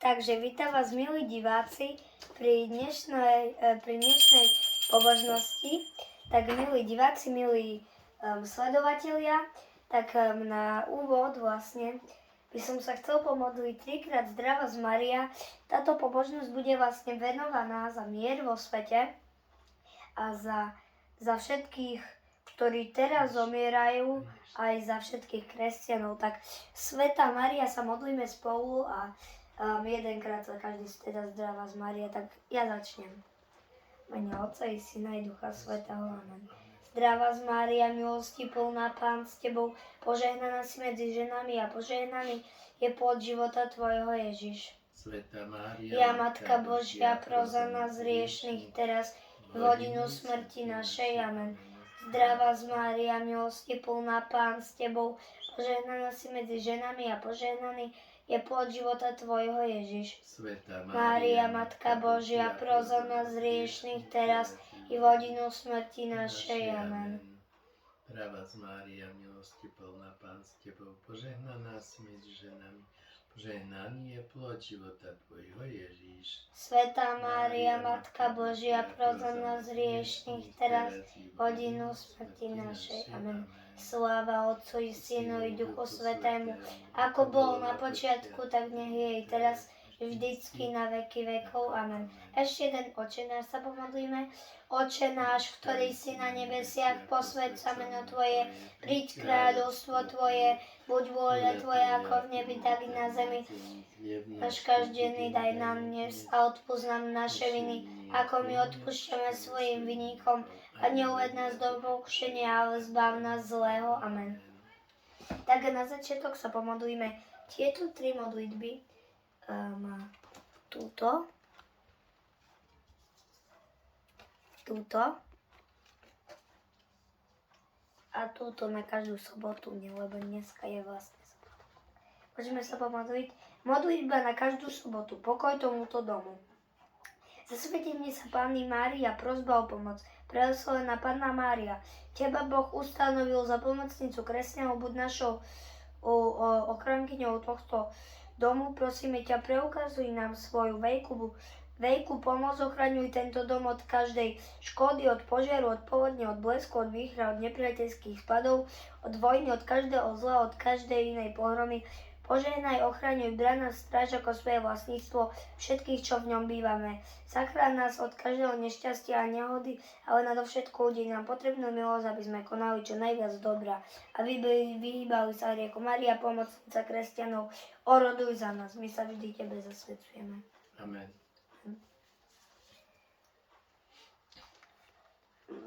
Takže vítam vás, milí diváci, pri dnešnej pobožnosti. Tak milí diváci, milí sledovatelia, tak na úvod vlastne by som sa chcel pomodliť trikrát Zdravá Mária. Táto pobožnosť bude vlastne venovaná za mier vo svete a za všetkých, ktorí teraz zomierajú, aj za všetkých kresťanov. Tak Svätá Mária sa modlíme spolu a jedenkrát za každý teda Zdravá Mária. Tak ja začnem. V mene Otca i Syna i Ducha Svätého. Amen. Zdravá Mária, milosti plná, Pán s tebou, požehnaná si medzi ženami a požehnaný je plod života tvojho, Ježiš. Svätá Mária, Ja, Matka Božia, pros za nás hriešnych, teraz v hodinu smrti našej. Amen. Zdravá Mária, milosti plná, Pán s tebou, požehnaná si medzi ženami a požehnaný je plod života tvojho, Ježiš. Svätá Mária, Matka Božia, pros za nás hriešnych, teraz i v hodinu smrti našej. Amen. Zdravá Mária, milosti plná, Pán s tebou, požehnaná si medzi ženami, požehnaný je plod života tvojho, Ježiš. Svätá Mária, Matka Božia, pros za nás hriešnych, teraz v hodinu smrti našej. Amen. Sláva Otcu i Synu i Duchu Svätému, ako bolo na počiatku, tak nech je i teraz, vždycky na veky vekov. Amen. Ešte jeden Otče náš sa pomodlíme. Otče náš, ktorý si na nebesiach, posväť sa meno Tvoje, príď kráľovstvo Tvoje, buď vôľa Tvoja ako v nebi, tak i na zemi. Náš každodenný daj nám dnes a odpusť nám naše viny, ako my odpúšťame svojim vinníkom. A neuved nás do pokušenia, ale zbav nás zlého. Amen. Tak na začiatok sa pomodlíme tieto tri modlitby. Túto a túto na každú sobotu, lebo dneska je vlastne sobota. Môžeme sa pomodliť. Modlitba na každú sobotu. Pokoj tomuto domu. Zasvetenie sa Panny Mária, prosba o pomoc. Preoslovená Panna Mária, teba Boh ustanovil za pomocnicu kresťanov, buď našou ochrankyňou tohto domu. Prosíme ťa, preukazuj nám svoju veľkú pomoc, ochraňuj tento dom od každej škody, od požiaru, od povodne, od blesku, od výhra, od nepriateľských spadov, od vojny, od každého zla, od každej inej pohromy. Požehnaj, ochraňuj, brana stráž ako svoje vlastníctvo všetkých, čo v ňom bývame. Zachráň nás od každého nešťastia a nehody, ale nadovšetko udej nám potrebnú milosť, aby sme konali čo najviac dobrá. A vyhýbali sa hriechu. Mária, pomocnica kresťanov, oroduj za nás. My sa vždy tebe zasvedcujeme. Amen.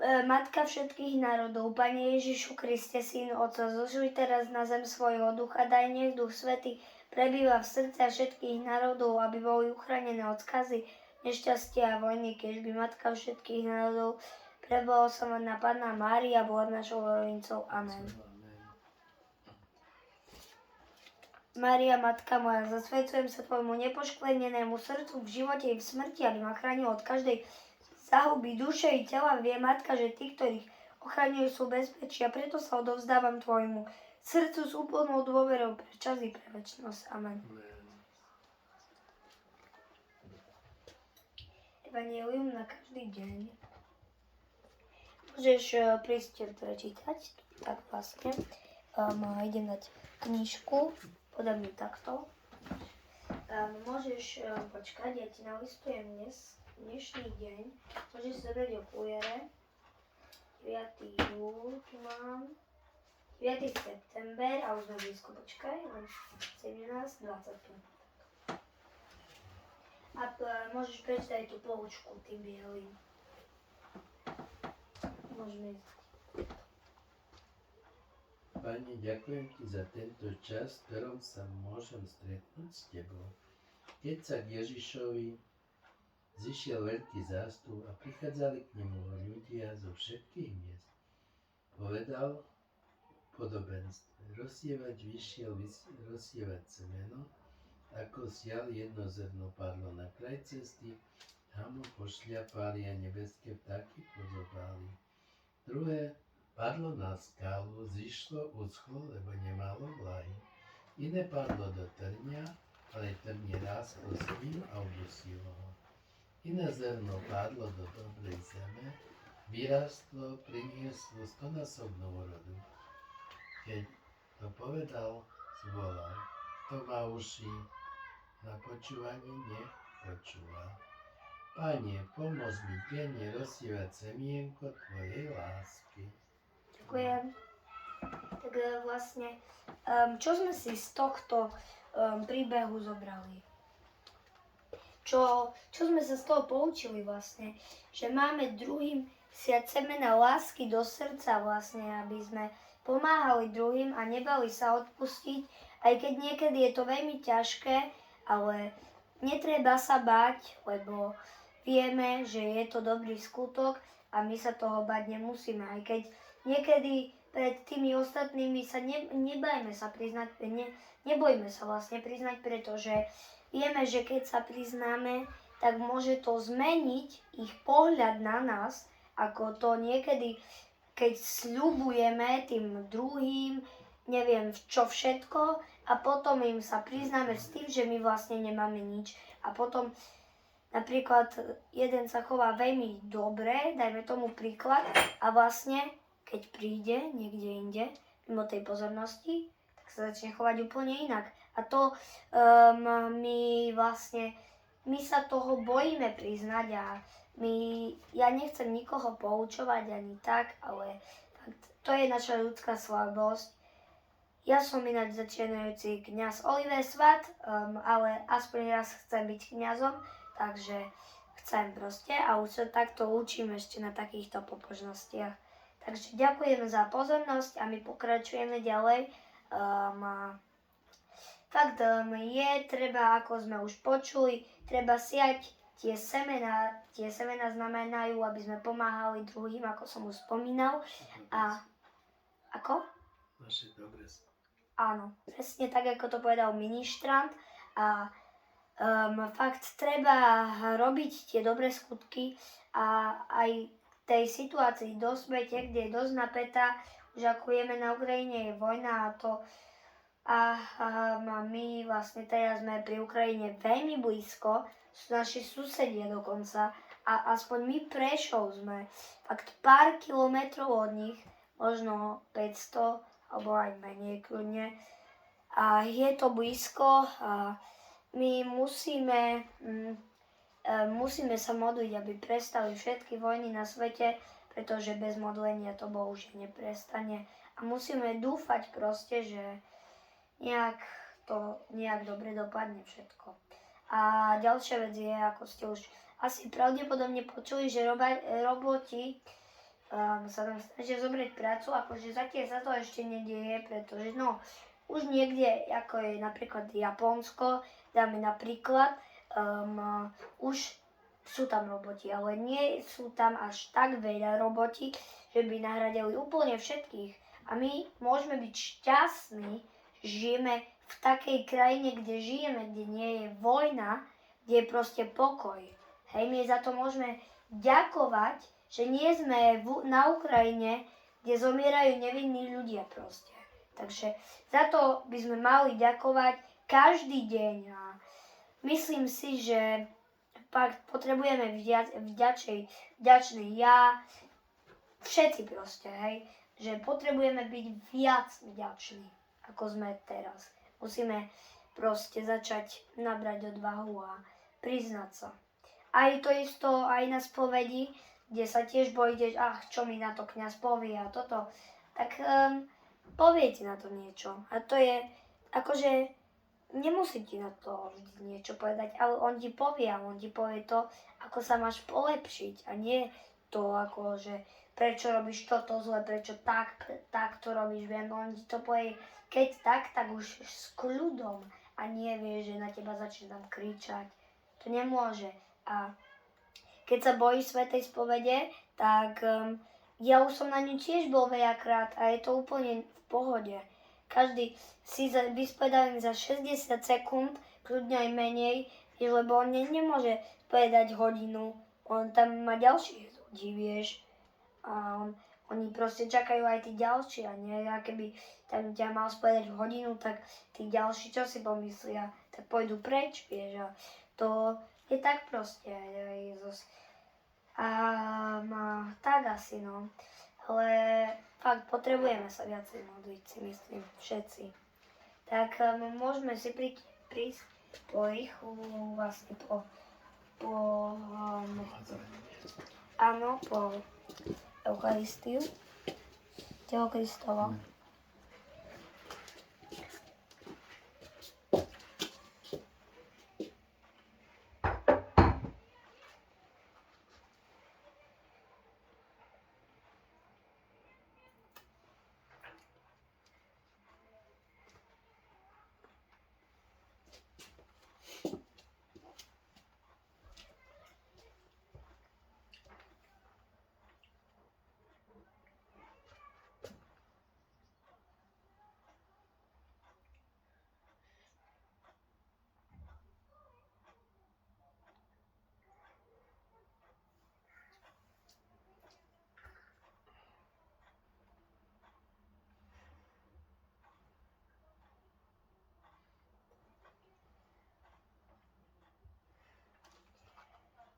Matka všetkých národov, Pane Ježišu Kriste, Syn Otca, zošli teraz na zem svojho ducha, daj nech Duch Svätý prebýva v srdcia všetkých národov, aby boli uchránené od skazy, nešťastia a vojny, keďby Matka všetkých národov, preblahoslavená Panna Mária, bola našou vojnicou. Amen. Mária, Matka moja, zasvedcujem sa Tvojmu nepoškvrnenému srdcu v živote i v smrti, aby ma chránilo od každej zahuby duše i tela. Vie Matka, že tí, ktorých ochraňujú, sú bezpečia, preto sa odovzdávam Tvojmu srdcu s úplnou dôverou pre čas i pre večnosť. Amen. Evangelium na každý deň. Môžeš prísť prečítať, tak vlastne. Idem dať knižku, podám mi takto. Môžeš počkať, ja ti nalistujem dnešný deň. Môžeš si zobrať okuliare. 9. júl tu mám. 9. september, a už sme blízko, počkaj. 17, 20. A môžeš prečítať tú poučku tým bielým. Môžeme ísť. Pane, ďakujem ti za tento čas, v ktorom sa môžem stretnúť s tebou. Keď sa k Ježišovi zišiel veľký zástup a prichádzali k nemu ľudia zo všetkých miest, povedal podobenstve. Rozsievať vyšiel rozsievať semeno, ako sial jedno zrno padlo na kraj cesty, tam ho pošľapali a nebeské vtáky pozobali. Druhé padlo na skálu, zišlo, uschlo, lebo nemalo vlahy. Iné padlo do trňa, ale trnie rástlo s ním a udusilo ho. Iné zrno padlo do dobrej zeme, vyrástlo, prinieslo 100-násobnú úrodu. Keď to povedal, zvolal: Kto má uši na počúvanie, nech počúva. Pane, pomôž mi denne rozsievať semienko Tvojej lásky. Ďakujem. Tak vlastne, čo sme si z tohto príbehu zobrali? Čo sme sa z toho poučili vlastne? Že máme druhým siať semena lásky do srdca vlastne, aby sme pomáhali druhým a nebali sa odpustiť, aj keď niekedy je to veľmi ťažké, ale netreba sa báť, lebo vieme, že je to dobrý skutok a my sa toho báť nemusíme. Aj keď niekedy pred tými ostatnými sa nebajme sa priznať, nebojme sa vlastne priznať, pretože vieme, že keď sa priznáme, tak môže to zmeniť ich pohľad na nás, ako to niekedy, keď sľubujeme tým druhým, neviem čo všetko, a potom im sa priznáme s tým, že my vlastne nemáme nič. A potom napríklad jeden sa chová veľmi dobre, dajme tomu príklad, a vlastne keď príde niekde inde, mimo tej pozornosti, tak sa začne chovať úplne inak. A to my sa toho bojíme priznať a ja nechcem nikoho poučovať ani tak, ale to je naša ľudská slabosť. Ja som ináč začínajúci kňaz Oliver Svat, ale aspoň raz chcem byť kňazom, takže chcem proste a už sa takto učím ešte na takýchto pobožnostiach. Takže ďakujem za pozornosť a my pokračujeme ďalej. Fakt je treba, ako sme už počuli, treba siať tie semena. Tie semena znamenajú, aby sme pomáhali druhým, ako som už spomínal. A ako? Naše dobré skutky. Áno, presne tak, ako to povedal ministrant. A fakt treba robiť tie dobré skutky a aj v tej situácii do svete, kde je dosť napätá, už ako vieme, na Ukrajine je vojna a my vlastne teraz sme pri Ukrajine veľmi blízko, sú naši susedia dokonca a aspoň my Prešov sme fakt pár kilometrov od nich, možno 500 alebo aj menej kľudne. A je to blízko a my musíme sa modliť, aby prestali všetky vojny na svete, pretože bez modlenia to bohužiaľ neprestane. A musíme dúfať proste, že nejak dobre dopadne všetko. A ďalšia vec je, ako ste už asi pravdepodobne počuli, že roboti sa tam snažia zobrať prácu, akože zatiaľ sa to ešte nedieje, pretože už niekde, ako je napríklad Japonsko, dáme napríklad, už sú tam roboti, ale nie sú tam až tak veľa roboti, že by nahradili úplne všetkých. A my môžeme byť šťastní, že žijeme v takej krajine, kde žijeme, kde nie je vojna, kde je proste pokoj. Hej, my za to môžeme ďakovať, že nie sme na Ukrajine, kde zomierajú nevinní ľudia proste. Takže za to by sme mali ďakovať každý deň. A myslím si, že fakt potrebujeme vďačný všetci proste, hej, že potrebujeme byť viac vďační, ako sme teraz. Musíme proste začať nabrať odvahu a priznať sa. Aj to isto, aj na spovedi, kde sa tiež bojíte, čo mi na to kňaz povie a toto, tak poviete na to niečo. A to je, akože, nemusíte na to vždy niečo povedať, ale on ti povie to, ako sa máš polepšiť a nie to, ako, že prečo robíš toto zle, prečo tak to robíš, viem, on ti to povie, keď tak už s kľudom a nie vie, že na teba začne tam kričať. To nemôže. A keď sa bojíš svätej spovede, tak ja už som na ňu tiež bol veľakrát a je to úplne v pohode. Každý si vyspovedal za 60 sekúnd, kľudne aj menej, lebo on nemôže povedať hodinu. On tam má ďalších ľudí, vieš. A oni proste čakajú aj tí ďalší a nie, a keby tam ťa mal spovedať hodinu, tak tí ďalší čo si pomyslia? tak pôjdu preč, vieš. A to je tak proste. Jezus. Tak asi, no. Ale fakt potrebujeme sa viacej modliť, si myslím, všetci. Tak môžeme si prísť po rýchlu, vlastne po Eucharistiu, telo Kristovo.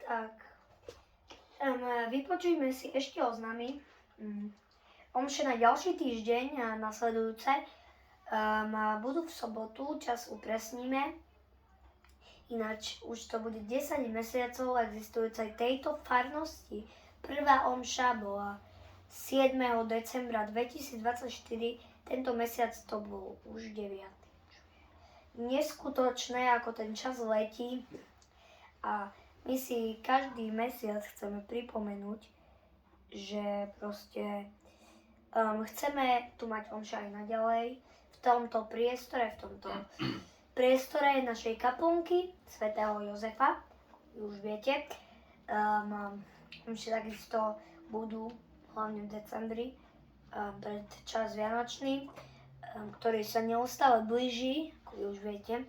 Tak, vypočujme si ešte oznámy. Omše na ďalší týždeň nasledujúce budú v sobotu, čas upresníme. Ináč už to bude 10 mesiacov existujúcej tejto farnosti. Prvá omša bola 7. decembra 2024, tento mesiac to bol už 9. Neskutočné, ako ten čas letí a my si každý mesiac chceme pripomenúť, že proste chceme tu mať omša aj naďalej v tomto priestore našej kaplnky svätého Jozefa, už viete. Omše takisto budú hlavne v decembri pred čas vianočný, ktorý sa neustále blíži, ako už viete.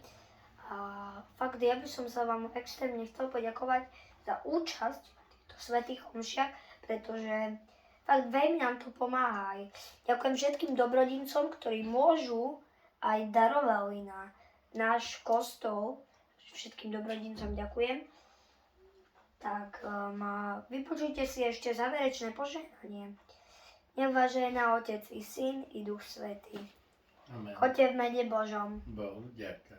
A fakt, ja by som sa vám extrémne chcel poďakovať za účasť na týchto svätých omšiach, pretože fakt veľmi nám to pomáha. Ďakujem všetkým dobrodincom, ktorí môžu aj darovali na náš kostol. Všetkým dobrodincom ďakujem. Tak vypočujte si ešte záverečné požehnanie. Nech vás žehná Otec i Syn i Duch Svätý. Amen. Choďte v mene Božom. Bohu ďaká.